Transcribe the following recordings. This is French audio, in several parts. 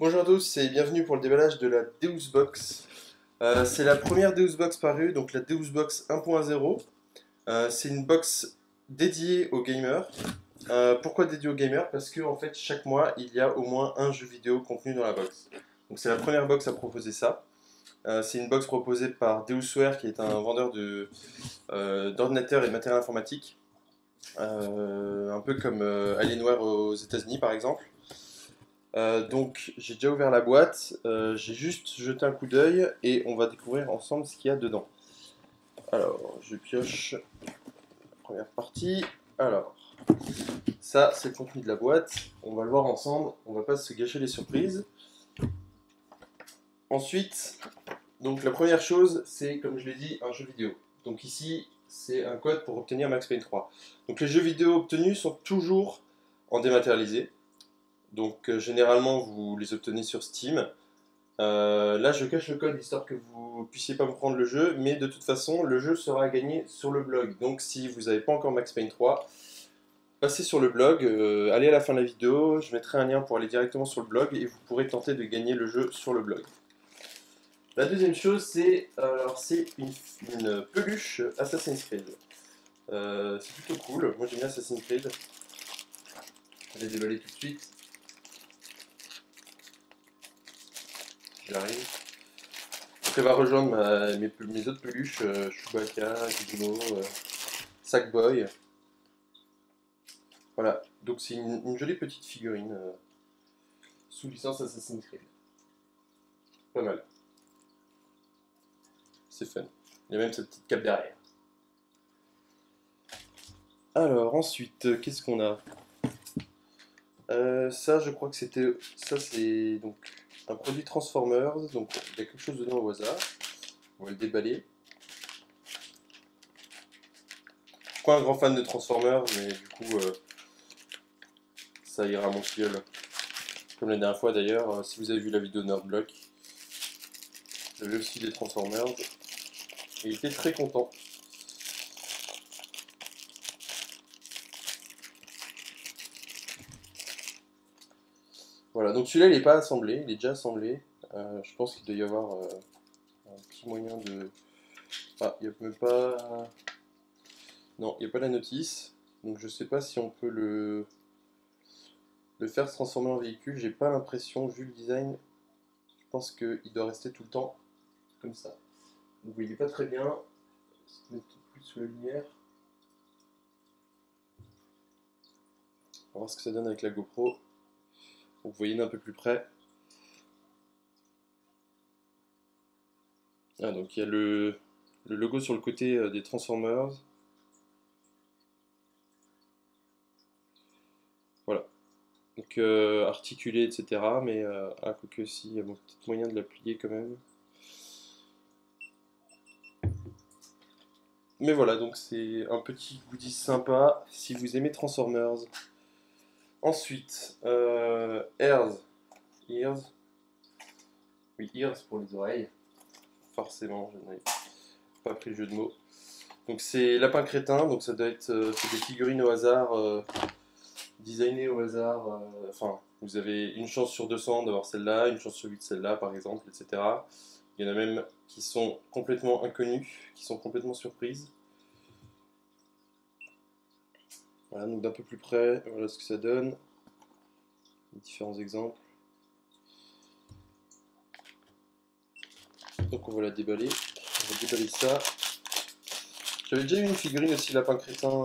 Bonjour à tous et bienvenue pour le déballage de la Deus Box. C'est la première Deus Box parue, donc la Deus Box 1.0. C'est une box dédiée aux gamers. Pourquoi dédiée aux gamers? Parce que en fait chaque mois il y a au moins un jeu vidéo contenu dans la box. Donc c'est la première box à proposer ça. C'est une box proposée par Deusware qui est un vendeur d'ordinateurs et de matériel informatique. Un peu comme Alienware aux États-Unis par exemple. Donc j'ai déjà ouvert la boîte, j'ai juste jeté un coup d'œil et on va découvrir ensemble ce qu'il y a dedans. Alors je pioche la première partie. Alors ça c'est le contenu de la boîte, on va le voir ensemble, on va pas se gâcher les surprises. Ensuite, donc la première chose c'est comme je l'ai dit un jeu vidéo. Donc ici c'est un code pour obtenir Max Payne 3. Donc les jeux vidéo obtenus sont toujours en dématérialisé. Donc généralement vous les obtenez sur Steam. Là, je cache le code histoire que vous puissiez pas me prendre le jeu, mais de toute façon, le jeu sera gagné sur le blog. Donc, si vous n'avez pas encore Max Payne 3, passez sur le blog, allez à la fin de la vidéo, je mettrai un lien pour aller directement sur le blog et vous pourrez tenter de gagner le jeu sur le blog. La deuxième chose, c'est une peluche Assassin's Creed. C'est plutôt cool, moi j'aime bien Assassin's Creed. Je vais les déballer tout de suite. J'arrive. Elle va rejoindre mes autres peluches, Chewbacca, Gizmo, Sackboy. Voilà, donc c'est une jolie petite figurine sous licence Assassin's Creed. Pas mal, c'est fun. Il y a même cette petite cape derrière. Alors ensuite, qu'est-ce qu'on a? Ça, je crois que c'était. Ça, c'est donc un produit Transformers. Donc il y a quelque chose dedans au hasard. On va le déballer. Je suis pas un grand fan de Transformers, mais du coup, ça ira à mon filleul. Comme la dernière fois d'ailleurs, si vous avez vu la vidéo de Nerdblock, j'avais aussi des Transformers. Et il était très content. Voilà, donc celui-là il n'est pas assemblé, il est déjà assemblé. Je pense qu'il doit y avoir un petit moyen de. Ah, il n'y a même pas. Non, il n'y a pas la notice. Donc je sais pas si on peut le faire se transformer en véhicule. J'ai pas l'impression, vu le design, je pense qu'il doit rester tout le temps comme ça. Donc vous voyez pas très bien. Je vais mettre plus sous la lumière. On va voir ce que ça donne avec la GoPro. Donc vous voyez d'un peu plus près. Ah, donc il y a le logo sur le côté des Transformers. Voilà. Donc articulé, etc. Mais quoique si, il y a peut-être moyen de la plier quand même. Mais voilà, donc c'est un petit goodies sympa si vous aimez Transformers. Ensuite, Ears. Ears. Oui, Ears pour les oreilles. Forcément, je n'avais pas pris le jeu de mots. Donc c'est Lapin Crétin, donc ça doit être c'est des figurines au hasard, designées au hasard. Enfin, vous avez une chance sur 200 d'avoir celle-là, une chance sur 8 celle-là par exemple, etc. Il y en a même qui sont complètement inconnues, qui sont complètement surprises. Voilà, donc d'un peu plus près, voilà ce que ça donne. Différents exemples. Donc on va la déballer. On va déballer ça. J'avais déjà eu une figurine aussi Lapin Crétin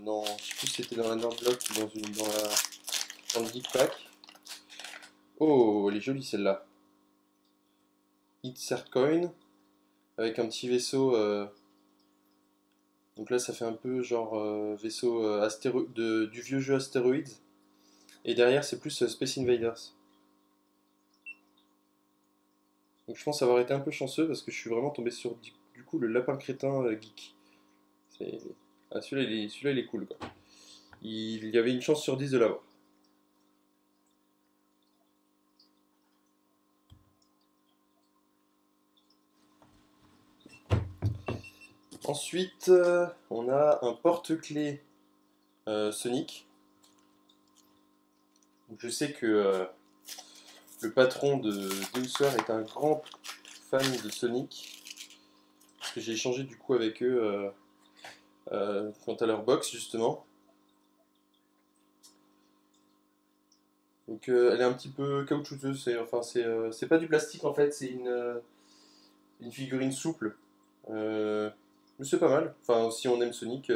dans. Je sais plus si c'était dans la Nerdblock ou dans le Geek Pack. Oh, elle est jolie celle-là. Insert Coin avec un petit vaisseau. Donc là ça fait un peu genre vaisseau du vieux jeu Astéroïdes. Et derrière c'est plus Space Invaders. Donc je pense avoir été un peu chanceux parce que je suis vraiment tombé sur du coup le Lapin Crétin geek. Ah, celui-là il est cool quoi. Il y avait une chance sur 10 de l'avoir. Ensuite, on a un porte-clés Sonic. Donc, je sais que le patron de Deuswer est un grand fan de Sonic. Parce que j'ai échangé du coup avec eux quant à leur box justement. Donc elle est un petit peu caoutchouteuse, c'est pas du plastique en fait, c'est une figurine souple. Mais c'est pas mal, enfin si on aime Sonic,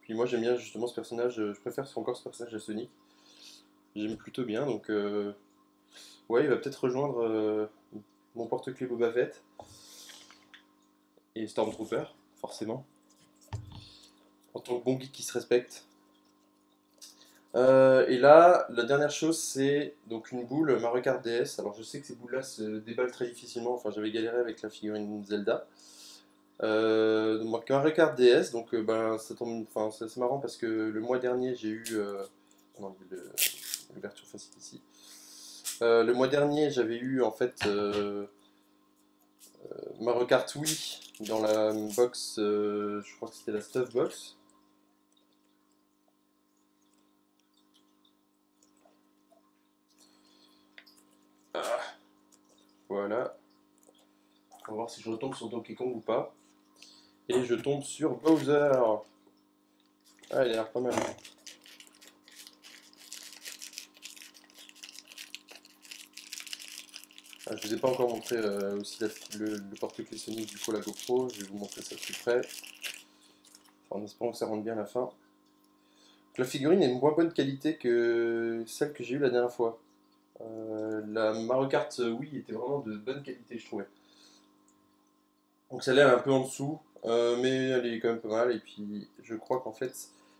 puis moi j'aime bien justement ce personnage, je préfère encore ce personnage à Sonic. J'aime plutôt bien, donc ouais, il va peut-être rejoindre mon porte-clés Boba Fett et Stormtrooper, forcément, en tant que bon geek qui se respecte. Et là, la dernière chose, c'est donc une boule Mario Kart DS. Alors je sais que ces boules-là se déballent très difficilement, enfin j'avais galéré avec la figurine Zelda. Donc Mario Kart DS, donc ben, ça tombe, enfin, c'est assez marrant parce que le mois dernier j'ai eu... non, l'ouverture facile ici. Le mois dernier j'avais eu en fait Mario Kart Wii dans la box, je crois que c'était la Stuff Box. Voilà. On va voir si je retombe sur Donkey Kong ou pas. Et je tombe sur Bowser. Ah, il a l'air pas mal. Ah, je vous ai pas encore montré aussi le porte-clés Sonic, du coup la GoPro. Je vais vous montrer ça de plus près. Enfin, en espérant que ça rentre bien à la fin. La figurine est de moins bonne qualité que celle que j'ai eue la dernière fois. La Mario Kart Wii était vraiment de bonne qualité, je trouvais. Donc celle-là elle est un peu en dessous, mais elle est quand même pas mal. Et puis je crois qu'en fait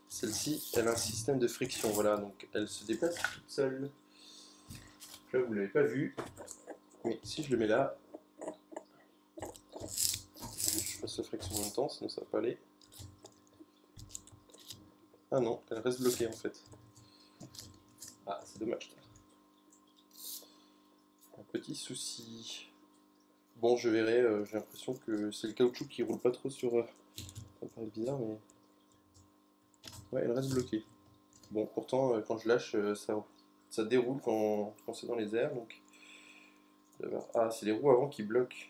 celle-ci elle a un système de friction, voilà, donc elle se déplace toute seule. Là vous l'avez pas vu, mais si je le mets là, je passe la friction en même temps, sinon ça va pas aller. Ah non, elle reste bloquée en fait. Ah c'est dommage. Un petit souci. Bon je verrai, j'ai l'impression que c'est le caoutchouc qui roule pas trop sur... ça me paraît bizarre mais... Ouais elle reste bloquée. Bon pourtant quand je lâche ça déroule quand c'est dans les airs donc... Ah c'est les roues avant qui bloquent.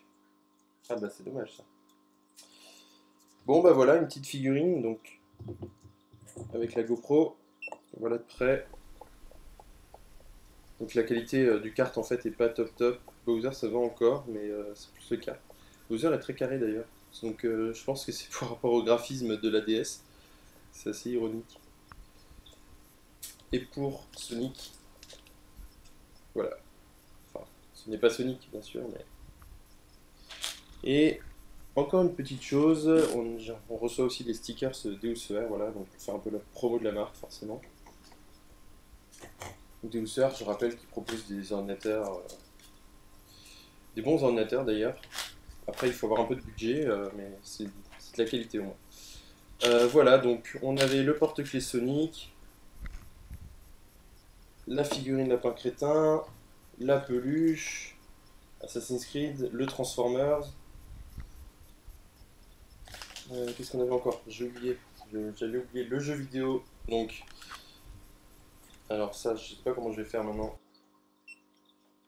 Ah bah c'est dommage ça. Bon bah voilà une petite figurine donc avec la GoPro, voilà de près. Donc la qualité du kart en fait est pas top top. Bowser ça va encore mais c'est plus le kart. Bowser est très carré d'ailleurs. Donc je pense que c'est par rapport au graphisme de la DS. C'est assez ironique. Et pour Sonic, voilà. Enfin, ce n'est pas Sonic bien sûr mais... Et encore une petite chose, on reçoit aussi des stickers Deuswer, voilà, donc pour faire un peu la promo de la marque forcément. Deuswer, je rappelle qu'il propose des ordinateurs, des bons ordinateurs d'ailleurs. Après, il faut avoir un peu de budget, mais c'est de la qualité au moins. Voilà, donc on avait le porte-clés Sonic, la figurine Lapin Crétin, la peluche, Assassin's Creed, le Transformers. Qu'est-ce qu'on avait encore? J'ai oublié. J'allais oublier le jeu vidéo. Donc, alors ça, je sais pas comment je vais faire maintenant.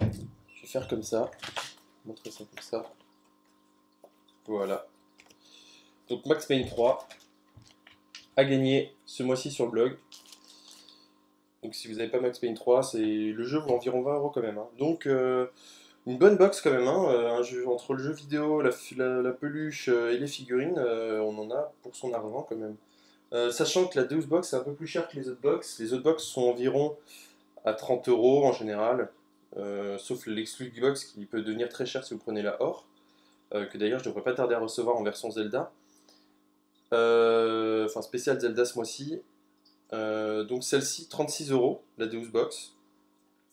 Je vais faire comme ça. Montrer ça comme ça. Voilà. Donc Max Payne 3 a gagné ce mois-ci sur le blog. Donc si vous n'avez pas Max Payne 3, c'est le jeu vaut environ 20 € quand même, hein. Donc une bonne box quand même, hein. Un jeu, entre le jeu vidéo, la peluche et les figurines, on en a pour son argent quand même. Sachant que la Deus Box est un peu plus chère que les autres box. Les autres box sont environ à 30 € en général. Sauf l'exclusive box qui peut devenir très cher si vous prenez la or. Que d'ailleurs je devrais pas tarder à recevoir en version Zelda. Enfin spécial Zelda ce mois-ci. Donc celle-ci 36 €, la Deus Box.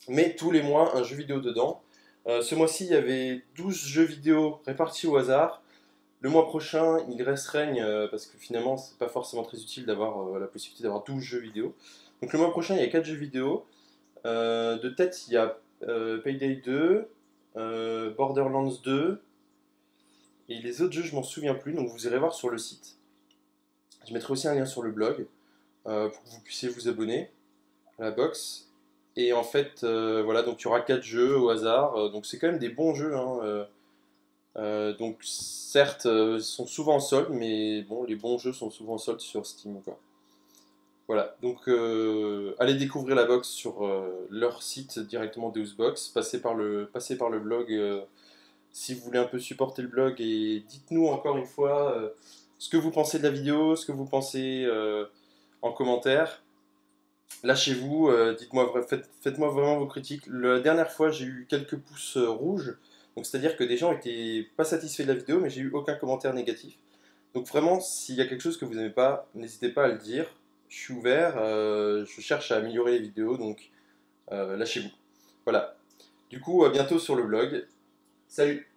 Mais tous les mois un jeu vidéo dedans. Ce mois-ci il y avait 12 jeux vidéo répartis au hasard. Le mois prochain il restreigne parce que finalement c'est pas forcément très utile d'avoir la possibilité d'avoir 12 jeux vidéo. Donc le mois prochain il y a 4 jeux vidéo. De tête il y a Payday 2, Borderlands 2. Et les autres jeux, je m'en souviens plus, donc vous irez voir sur le site. Je mettrai aussi un lien sur le blog pour que vous puissiez vous abonner à la box. Et en fait, voilà, donc tu auras 4 jeux au hasard. Donc c'est quand même des bons jeux, hein. Donc certes, ils sont souvent en solde, mais bon, les bons jeux sont souvent en solde sur Steam, quoi. Voilà, donc allez découvrir la box sur leur site directement Deusbox, passez par le blog si vous voulez un peu supporter le blog et dites-nous encore une fois ce que vous pensez de la vidéo, ce que vous pensez en commentaire. Lâchez-vous, faites-moi vraiment vos critiques. La dernière fois, j'ai eu quelques pouces rouges, donc c'est-à-dire que des gens étaient pas satisfaits de la vidéo, mais j'ai eu aucun commentaire négatif. Donc vraiment, s'il y a quelque chose que vous n'aimez pas, n'hésitez pas à le dire. Je suis ouvert, je cherche à améliorer les vidéos, donc lâchez-vous. Voilà. Du coup, à bientôt sur le blog. Salut!